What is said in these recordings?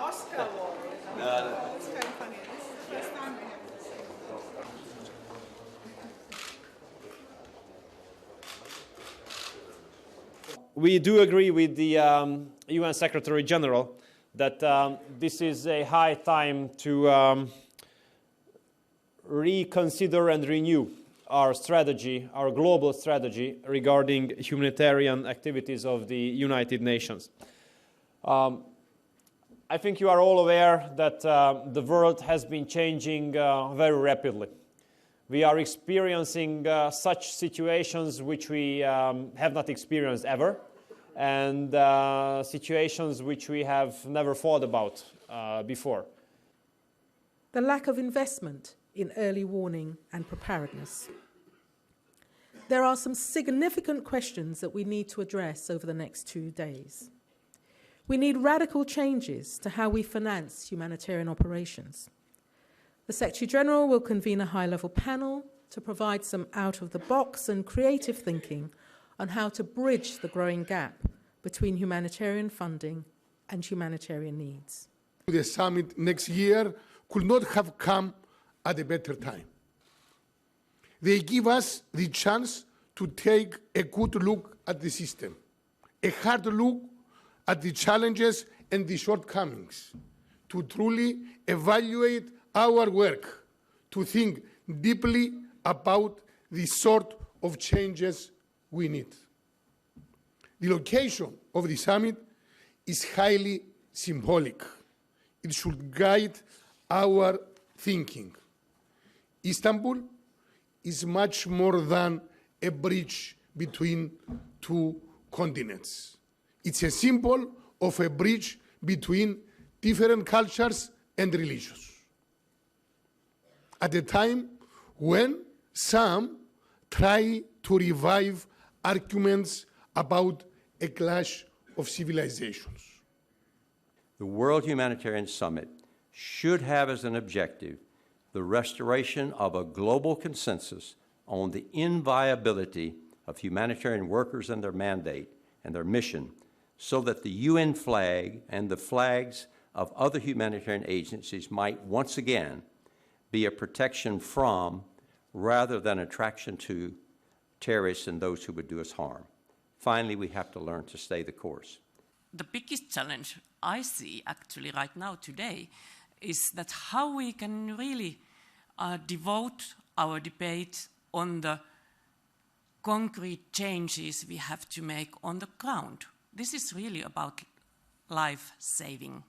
Oscar award. It's very funny. This is the first time we have this. We do agree with the UN Secretary General that this is a high time to reconsider and renew our strategy, our global strategy regarding humanitarian activities of the United Nations. I think you are all aware that the world has been changing very rapidly. We are experiencing such situations which we have not experienced ever, and situations which we have never thought about before. The lack of investment in early warning and preparedness. There are some significant questions that we need to address over the next 2 days. We need radical changes to how we finance humanitarian operations. The Secretary-General will convene a high-level panel to provide some out-of-the-box and creative thinking on how to bridge the growing gap between humanitarian funding and humanitarian needs. The summit next year could not have come at a better time. They give us the chance to take a good look at the system, a hard look at the challenges and the shortcomings, to truly evaluate our work, to think deeply about the sort of changes we need. The location of the summit is highly symbolic. It should guide our thinking. Istanbul is much more than a bridge between two continents. It's a symbol of a bridge between different cultures and religions. At a time when some try to revive arguments about a clash of civilizations. The World Humanitarian Summit should have as an objective the restoration of a global consensus on the inviolability of humanitarian workers and their mandate and their mission, so that the UN flag and the flags of other humanitarian agencies might once again be a protection from, rather than attraction to, terrorists and those who would do us harm. Finally, we have to learn to stay the course. The biggest challenge I see actually right now today is that how we can really devote our debate on the concrete changes we have to make on the ground. This is really about life saving.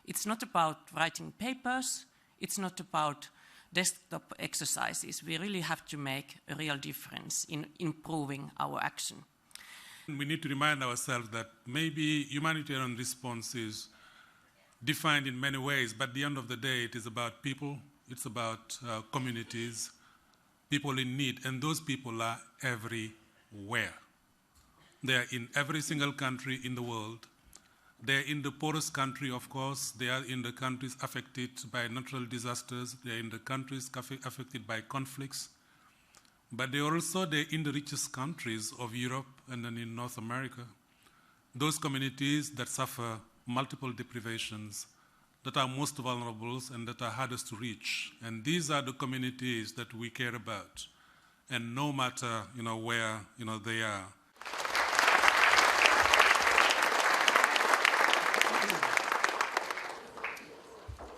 It's not about writing papers. It's not about desktop exercises. We really have to make a real difference in improving our action. We need to remind ourselves that maybe humanitarian response is defined in many ways, but at the end of the day, it is about people, it's about communities, people in need, and those people are everywhere. They are in every single country in the world. They are in the poorest country, of course. They are in the countries affected by natural disasters. They are in the countries affected by conflicts. But they are also in the richest countries of Europe and then in North America. Those communities that suffer multiple deprivations, that are most vulnerable and that are hardest to reach. And these are the communities that we care about. And no matter where they are,